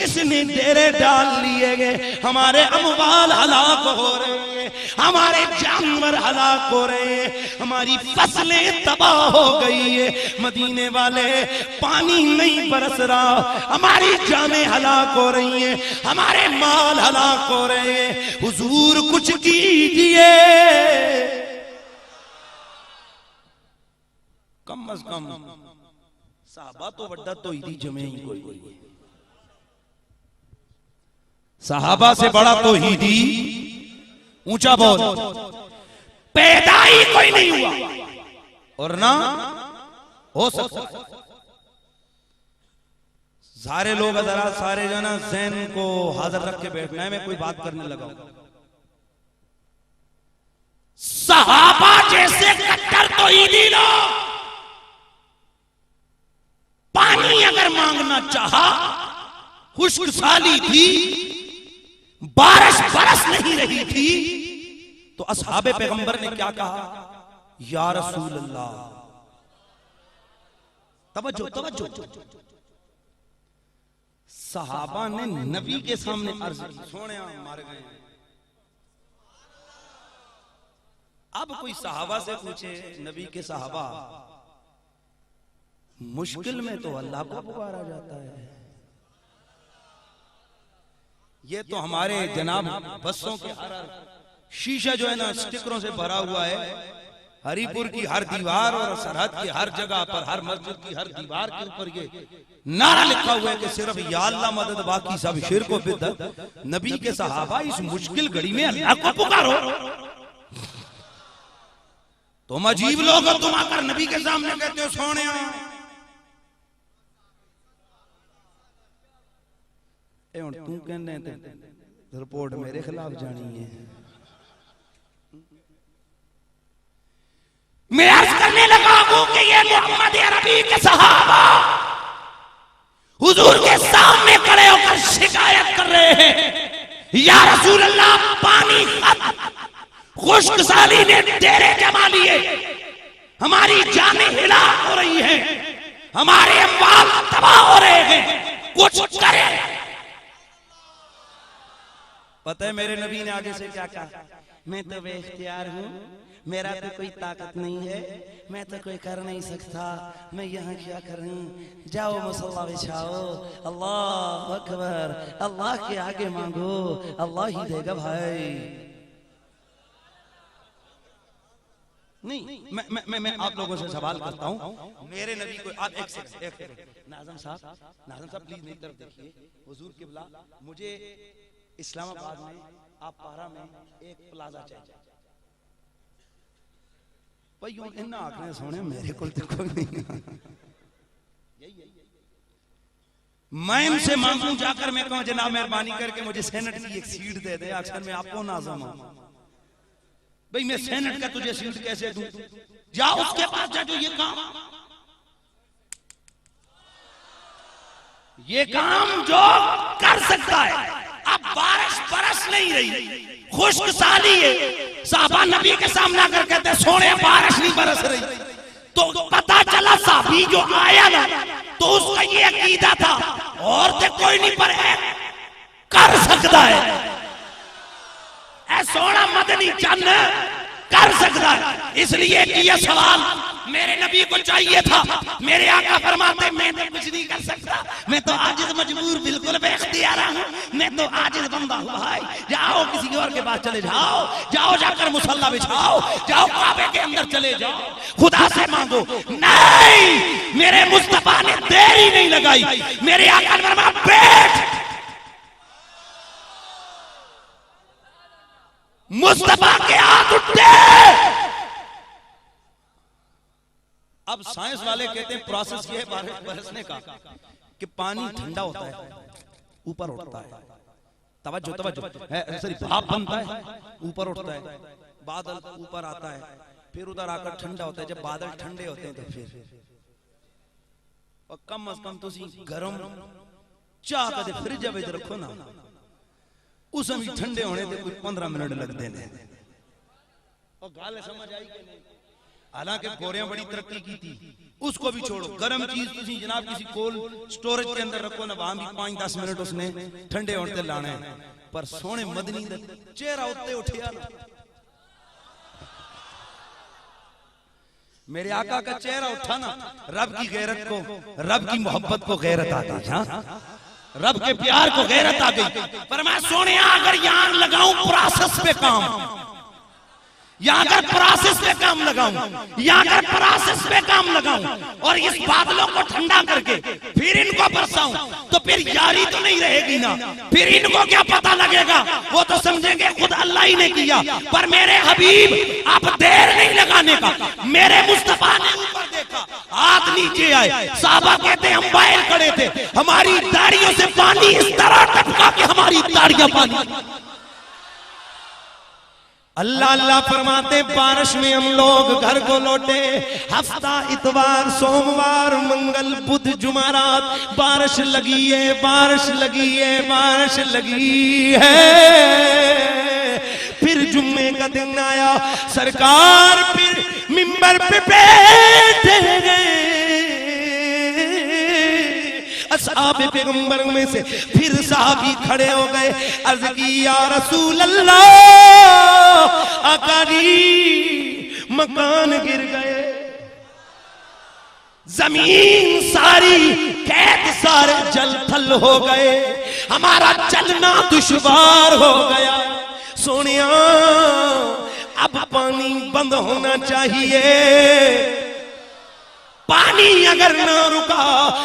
इसने डेरे डाल लिए गए, हमारे अमवाल हलाक हो रहे हैं, हमारे जानवर हलाक हो रहे हैं, हमारी फसलें तबाह हो गई है, मदीने वाले पानी नहीं बरस रहा, हमारी जानें हलाक हो रही हैं, हमारे माल हलाक हो रहे हैं, हुजूर कुछ कीजिए। कम अज कम साहबा तो वड्डा तो ही जमे ही कोई, साहबा से बड़ा तो ही दी, ऊंचा बोल, पैदा ही कोई नहीं हुआ और ना हो सकता। सारे लोग जरा सारे जो ना ज़हन को हाजिर रख के बैठना है, मैं कोई बात करने लगा। सहाबा जैसे कट्टर तो ईदी लोग पानी अगर मांगना चाहा, खुश्क साली थी, बारिश बरस नहीं रही थी, तो असहाबे पैगंबर ने क्या कहा, या रसूल अल्लाह। तवज्जो तवज्जो, सहाबा ने नबी के सामने अर्ज की, सोने मार गए। अब कोई सहाबा से पूछे, नबी के सहाबा, मुश्किल में तो अल्लाह को पुकारा जाता है। ये तो हमारे जनाब बसों के हर शीशा जो है ना स्टिकरों से भरा हुआ है, हरिपुर की हर दीवार और सरहद की हर जगह पर, हर मस्जिद की हर दीवार के ऊपर ये नारा लिखा हुआ है कि सिर्फ या अल्लाह मदद, बाकी सब शिर्क व बिदअत। नबी के सहाबा इस मुश्किल घड़ी में अल्लाह को पुकारो। तुम अजीब लोग हो, तुम आकर नबी के सामने कहते हो सोने। तू कहने रिपोर्ट मेरे खिलाफ जानी है। मैं अर्ज करने लगा हूं कि ये मोहम्मद अरबी के सहाबा हुजूर के सामने खड़े होकर शिकायत कर रहे हैं, या रसूल अल्लाह, पानी खुश्क साली ने डेरे जमा लिए, हमारी जानें हिलाक हो रही हैं, हमारे अम्वाल तबाह हो रहे हैं, कुछ करें। पता है मेरे नबी ने आगे से क्या कहा? मैं तो बेख्तियार हूँ, मेरा तो कोई ताकत नहीं है, मैं तो कोई कर नहीं सकता, मैं यहाँ क्या करूँ? जाओ मुसल्ला बिछाओ, अल्लाह अकबर, अल्लाह के आगे मांगो, अल्लाह ही देगा भाई। नहीं, मैं आप लोगों से सवाल करता हूँ, मेरे नबी को आप एक सेकंड नाज़म साहब प्लीज मेरी तरफ देखिए। हुजूर किबला, मुझे इस्लामाबाद में आप पारा में एक प्लाजा चाहिए भाई, यूं इन्ना आखने सोने मेरे को तो कोई नहीं। मैं इनसे मांगूं जाकर, मैं कहूं जनाब मेहरबानी करके मुझे सेनेट की एक सीट दे दे, अक्सर मैं आपको नाज़म हूं भाई, मैं सेनेट का तुझे सीट कैसे दूं? जाओ उसके पास जा जो ये काम जो कर सकता है। अब बारिश बरस नहीं रही, खुश्क साली है, साहबा नबी के सामने आकर कहते सोने बारिश नहीं बरस रही, तो पता चला साहबी जो आया ना तो उसका ये अकीदा था औरतें कोई नहीं पर कर सकता है, सोना मदनी चंद कर सकता है। इसलिए कि यह सवाल मेरे नबी को चाहिए था। मेरे आका फरमाते मैं तो कुछ नहीं कर सकता, मैं तो आजिज मजबूर बिल्कुल बेख्तियार हूं, मैं तो आजिज बंदा हूं भाई। जाओ किसी और के पास चले जाओ, जाओ जाकर मुसल्ला बिछाओ, जाओ काबे के अंदर चले जाओ, खुदा से मांगो। नहीं, मेरे मुस्तफा ने देरी नहीं लगाई, मेरे आका ने फरमाया बैठ, मुस्तफा के हाथ उठे। अब साइंस वाले कहते हैं प्रोसेस ये है बारिश बरसने का कि पानी ठंडा होता है, ऊपर उठता है, तवज्जो सॉरी भाप बनता है, ऊपर उठता है, बादल ऊपर आता है, फिर उधर आकर ठंडा होता है। जब बादल ठंडे होते हैं तो फिर और कम अज कम तुसी गरम चाह कदे फ्रिज विच रखो ना, उस भी ठंडे होने ते कोई 15 मिनट लगते हैं। और गाल समझ आई कि नहीं? हालांकि गोरियां बड़ी तरक्की की थी, उसको भी छोड़ो, गर्म चीज तुसी जनाब किसी कोल्ड स्टोरेज के अंदर रखो ना, वहां भी 5-10 मिनट उसने ठंडे होने ते लाने। पर सोने मदनी दा चेहरा उत्ते उठिया ना, मेरे आका का चेहरा उठा ना, रब की गैरत को, रब की मोहब्बत को गैरत आ गई। हाँ, रब के प्यार को गैरत आ गई। पर मैं सोने अगर यहां लगाऊं प्रोसेस पे काम, यहां अगर प्रोसेस पे काम लगाऊं, यहां अगर प्रोसेस पे काम लगाऊं और इस बादलों को ठंडा करके फिर इनको बरसाऊं, तो फिर यारी तो नहीं रहेगी ना, फिर इनको क्या पता लगेगा? वो तो समझेंगे खुद अल्लाह ही ने किया। पर मेरे हबीब आप देर नहीं लगाने का, मेरे मुस्तफा ने ऊपर देखा, हाथ नीचे आए, साहबा कहते हम बाहर खड़े थे, हमारी दाढ़ियों से पानी इस तरह टपका कि हमारी दाढ़ियां पानी। अल्लाह अल्लाह फरमाते बारिश में हम लोग घर को लौटे, हफ्ता इतवार सोमवार मंगल बुध जुमारात बारिश लगी है, बारिश लगी है, बारिश लगी है। फिर जुम्मे का दिन आया, सरकार फिर मिंबर पे बैठे गए, असहाबे पैगंबर में से फिर साहबी खड़े हो गए, अर्ज की या रसूल अल्लाह, आकाजी मकान गिर गए, जमीन सारी कैद सारे जल थल हो गए, हमारा चलना दुश्वार हो गया। सोनिया अब पानी बंद होना चाहिए, पानी अगर ना रुका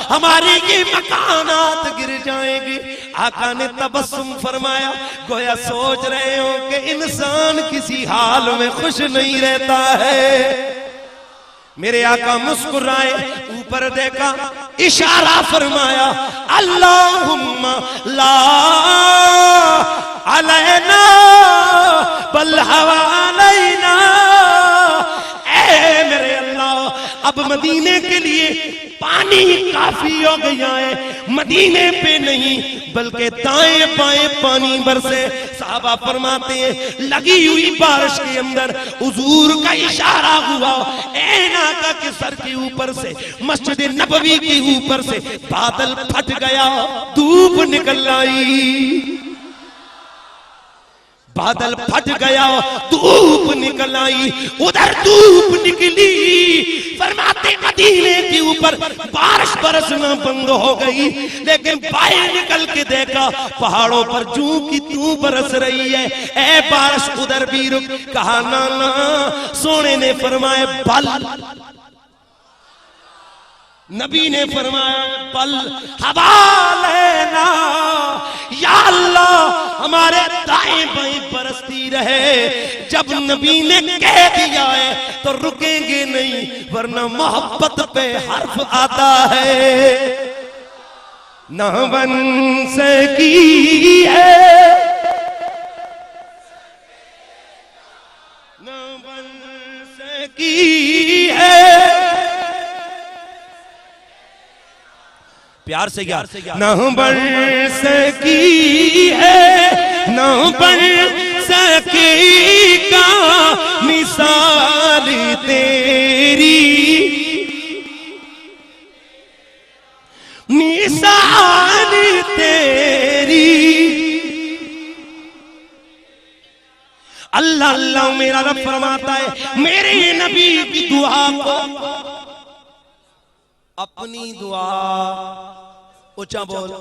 हमारे ये मकानात गिर जाएंगे। आका ने तबस्सुम फरमाया, गोया सोच रहे हो कि इंसान किसी हाल में खुश नहीं रहता है। मेरे आका मुस्कुराए, ऊपर देखा, इशारा फरमाया, अल्लाहुम्मा ला अलैना बल हवालैना। ऐ मेरे अल्लाह, अब मदीने के लिए पानी काफी हो गया है, मदीने पे नहीं बल्कि दाएं बाएं पानी बरसे। साहबा फरमाते हैं लगी हुई बारिश के अंदर हुजूर का इशारा हुआ, ऐनाका के सर के ऊपर से, मस्जिद नबवी के ऊपर से बादल फट गया, धूप निकल आई। बादल फट गया, धूप निकल आई, उधर धूप निकली। फरमाते मदीने के ऊपर बारिश बरसना बंद हो गई, लेकिन बाहर निकल के देखा पहाड़ों पर जूं की तू बरस रही है। ए बारिश उधर भी रुक। कहा ना ना, सोने ने फरमाया बल, नबी ने फरमाया पल हवा लेना, या अल्लाह हमारे दाएं बाएं बरसती रहे। जब नबी ने कह दिया है तो रुकेंगे नहीं, वरना मोहब्बत पे हर्फ आता है। न बन सकी है, न बन सकी है, प्यार से यार, न बन सकी है, न बन सकेगा मिसाल तेरी, मिसाल तेरी। अल्लाह अल्लाह मेरा रब फरमाता है, मेरे नबी की दुआ को, अपनी दुआ ऊंचा बोल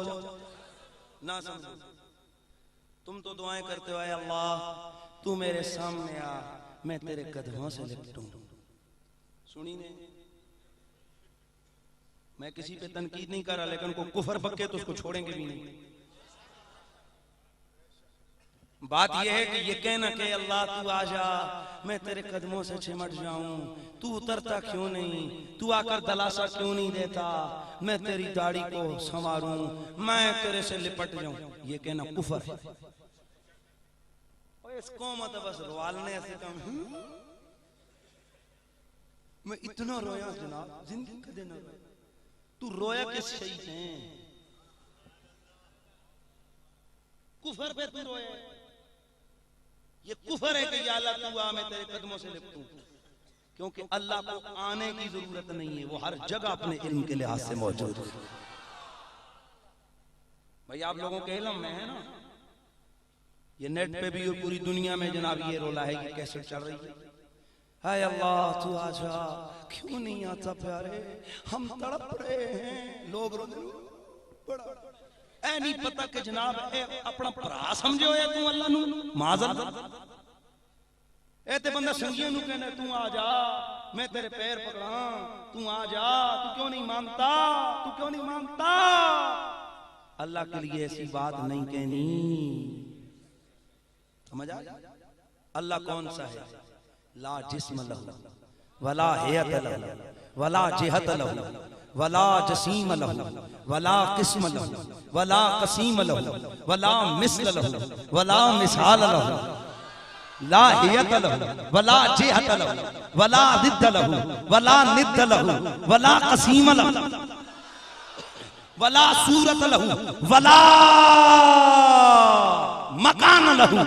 ना समझो। तुम तो दुआएं करते हो, अल्लाह तू मेरे सामने आ, मैं तेरे कदमों से लिपटूं। सुनी ने, मैं किसी पे तनकीद नहीं कर रहा, लेकिन को कुफर पक्के तो उसको छोड़ेंगे भी नहीं। बात यह है कि ये कहना कि अल्लाह तू आ जा, मैं तेरे कदमों से चिमट जाऊं, तू उतरता क्यों नहीं, तू आकर दलासा क्यों नहीं देता, मैं तेरी दाढ़ी को संवारूं, मैं तेरे से लिपट जाऊं, ये कहना कुफर है। इसको मत बस रोवालने से कम, मैं इतना रोया जनाब जिंदगी का दिन। तू रोया किस शहीद है, कुफर पे तू रोया। ये कुफर है कि या अल्लाह तू आ, मैं तेरे कदमों से लिपटूं, क्योंकि अल्लाह को आने की जरूरत नहीं है, वो हर जगह अपने इल्म के लिहाज से मौजूद है। भाई आप लोगों के इल्म में है ना, ये नेट पे भी और पूरी दुनिया में जनाब ये रोला है कि कैसे चल रही है, हाय अल्लाह तू आ जा, क्यों नहीं आता प्यारे, हम तड़प रहे हैं। लोग रो बड़ा ऐ नहीं पता कि जनाब अपना भरा समझो है तू अल्लाह नू, माजर ए ते बंदा संगियों नू कहना तू आ जा, मैं तेरे पैर पकड़ा, तू आ जा, तू क्यों नहीं मानता, तू क्यों नहीं मानता। अल्लाह के लिए ऐसी बात नहीं कहनी, समझ आ? अल्लाह कौन सा है, ला जिस्म लहू वला हियत लहू वला जिहत लहू वला जसीम लहू वला किस्म लहू वला कसीम लहू वला मिस्ल लहू वला मिसाल लहू, ला हियत लहू वला जिहत लहू वला दिद्द लहू वला निद्द लहू वला कसीम लहू वला सूरत लहू वला मकान लहू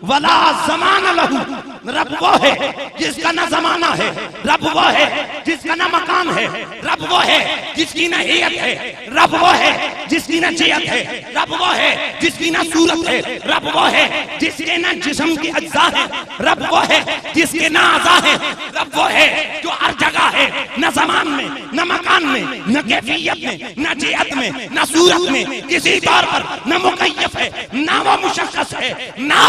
वला ज़मान लहू। रब वो है जिसका ना जमाना है, रब वो है जिसका ना मकान है, रब वो है जिसकी ना हियत है, रब वो है जिसकी ना जियत है, रब वो है जिसकी ना सूरत है, रब वो है जिसके ना जिस्म के अज्जा है, रब वो है जिसके ना अज़ा है, रब वो है जो हर जगह है, न जमान में, न मकान में, न कैफियत में, न जियत में, न सूरत में, किसी तौर पर न मुकय्यफ है, न वो मुशख्खस है, ना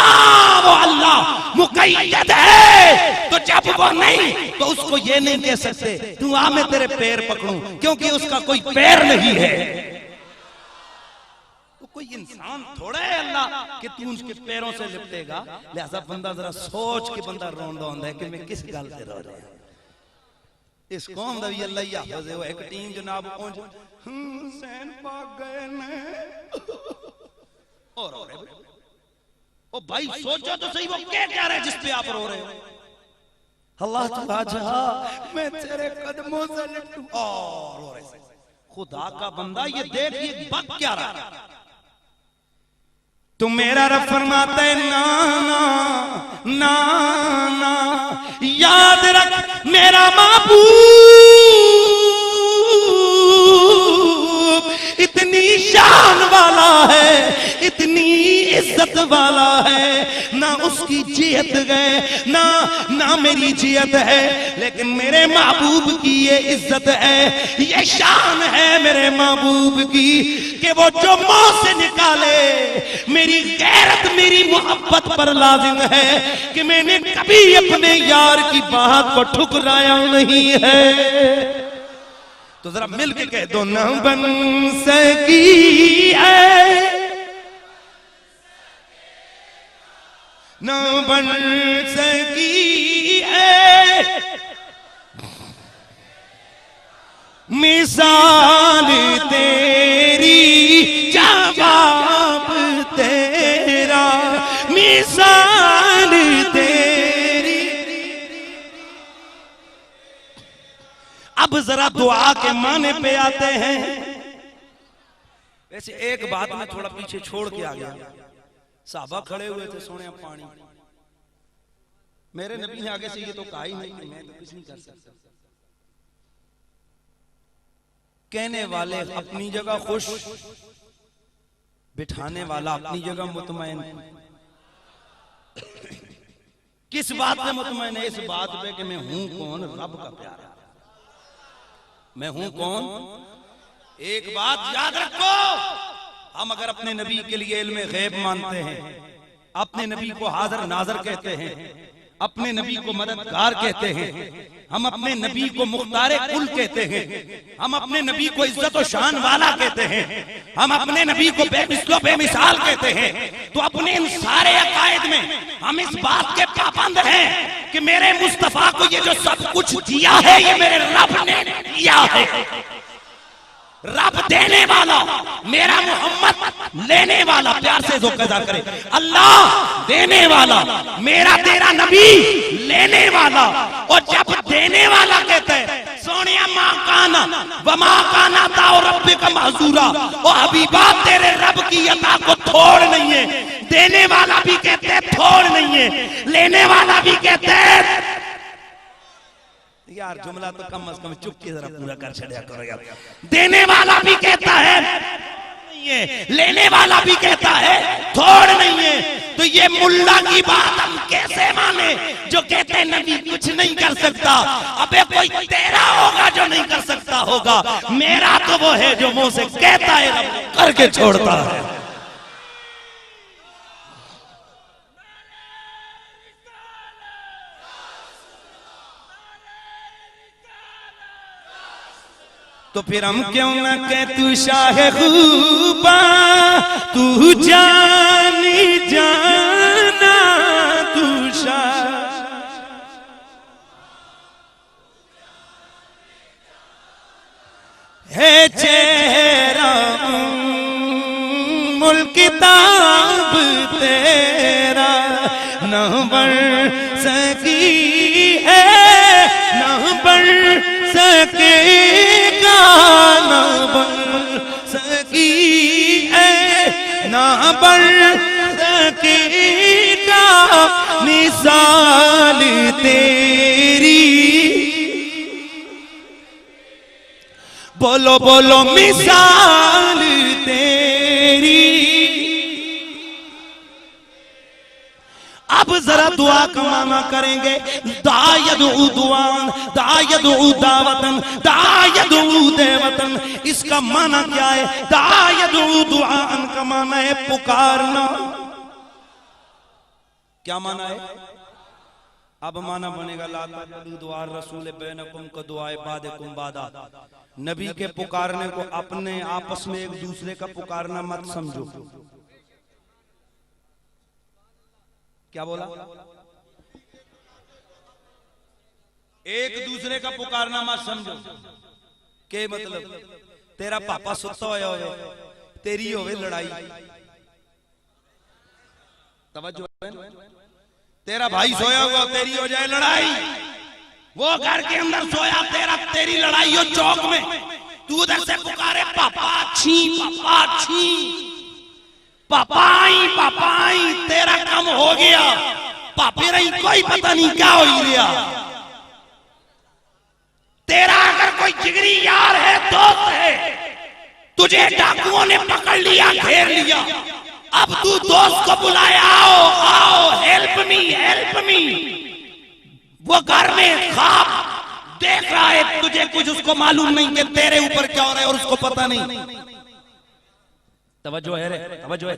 वो अल्लाह मुकय्यद है। तो जब वो नहीं तो उसको ये नहीं कह सकते तू आ मैं तेरे पैर पकड़ूं, क्योंकि उसका कोई पैर नहीं है। तो कोई इंसान थोड़ा है अल्लाह कि तू उसके पैरों से लिपटेगा। लिहाजा बंदा जरा सोच के बंदा रोंदा है कि मैं किस गल से रो रहा हूं। इस कौम दा भी अल्लाह ही हाफिज है। वो एक टीम जनाब पहुंच हुसैन पाक गए ने और रो रहे। ओ भाई सोचो तो सही वो क्या कह रहा है जिस पे आप रो रहे हो। अल्लाह तू आ जा मैं तेरे कदमों से लिपटूं और रो रहे। खुदा का बंदा ये देख ये बात क्या रहा है। तुम मेरा रब फरमाता है ना ना ना ना, याद रख मेरा महबूब इतनी शान वाला है, इतनी इज्जत वाला है, ना उसकी जियत है ना मेरी जियत है, लेकिन मेरे महबूब की ये इज्जत है, ये शान है मेरे महबूब की कि वो जो मुंह से निकाले मेरी गैरत मेरी मोहब्बत पर लाजिम है कि मैंने कभी अपने यार की बात को ठुकराया नहीं है। तो जरा मिल के कह दो, न बन सकी है, न बन सकी है मिसाल तेरी, जवाब तेरा, मिसाल तेरी। अब जरा दुआ के माने पे आते हैं। वैसे एक बात मैं थोड़ा पीछे छोड़ के आ गया। साहबा खड़े हुए थे, सोने पानी, मेरे नबी ने आगे से ये तो कहा ही नहीं कि मैं तो कुछ नहीं कर सकता। कहने वाले अपनी जगह खुश, बिठाने वाला अपनी जगह मुतमईन। किस बात पे मुतमईन है? इस बात पे कि मैं हूं कौन? रब का प्यारा। मैं हूं कौन? एक बात याद रखो, हम अगर अपने नबी के लिए इल्म गैब मानते हैं, अपने नबी को हाजिर नाजर कहते हैं, अपने नबी को मददगार कहते हैं, हम अपने नबी को मुख्तारे कुल कहते हैं, हम अपने नबी को इज्जत और शान वाला कहते हैं, हम अपने नबी को बेमिसलो बेमिसाल कहते हैं, तो अपने इन सारे अकायद में हम इस बात के पाबंद हैं कि मेरे मुस्तफा को ये जो सब कुछ दिया है ये मेरे रब ने दिया है। रब देने वाला, मेरा मोहम्मद लेने वाला। प्यार से जो कदा करे, अल्लाह देने वाला, मेरा तेरा नबी लेने वाला। और जब देने वाला कहते हैं सोनिया माँ काना व माँ काना ताओ रब्बे का महजूरा, और हबीबा तेरे रब की अता को थोड़ नहीं है। देने वाला भी कहते हैं थोड़ नहीं है, लेने वाला भी कहते हैं। यार जुमला तो कम से कम चुप के जरा पूरा कर छड़िया करो यार। देने वाला भी कहता है नहीं है, लेने वाला भी कहता है थोड़ नहीं है। तो ये मुल्ला की बात हम कैसे माने जो कहते हैं नबी कुछ नहीं कर सकता? अबे कोई तेरा होगा जो नहीं कर सकता होगा, मेरा तो वो है जो मुंह से कहता है रब करके छोड़ता है। तो फिर हम क्यों न कह तू शाह खूबा, तू जानी जाना, तू शाह है चेहरा मुल्क किताब तेरा, न बढ़ सकी है न बढ़ सकेगा, न बढ़ सकी है न बढ़ सकेगा मिसाल तेरी। बोलो बोलो मिसाल तेरी। अब जरा दुआ का माना करेंगे। दायदु दुआन, दायदु दावतन, दायदु देवतन। इसका माना क्या है? दायदु दुआन का माना है पुकारना। क्या माना है? अब माना बनेगा ला तक़ुलू दुआ रसूल बैनकुम का दुआए बादकुम बादा। नबी के पुकारने को अपने आपस में एक दूसरे का पुकारना मत समझो। क्या बोला? एक दूसरे का पुकारना मत समझो। के मतलब तेरा पापा सुता होया होवे, तेरी होवे लड़ाई, तवज्जो है। तेरा भाई सोया हुआ, तेरी हो जाए लड़ाई। वो घर के अंदर सोया, तेरी लड़ाई हो चौक में। तू उधर से पुकारे पापा छी, पापा छी, पापाई पापाई। तेरा काम हो गया, पापे रही कोई पता नहीं क्या हो ही गया। तेरा अगर कोई जिगरी यार है, दोस्त है, तुझे डाकुओं ने पकड़ लिया, घेर लिया, अब तू दोस्त को बुलाए, आओ आओ, हेल्प मी हेल्प मी। वो घर में ख्वाब देख रहा है, तुझे कुछ उसको मालूम नहीं कि तेरे ऊपर क्या हो रहा है और उसको पता नहीं। तवज्जो है रे, तवज्जो है।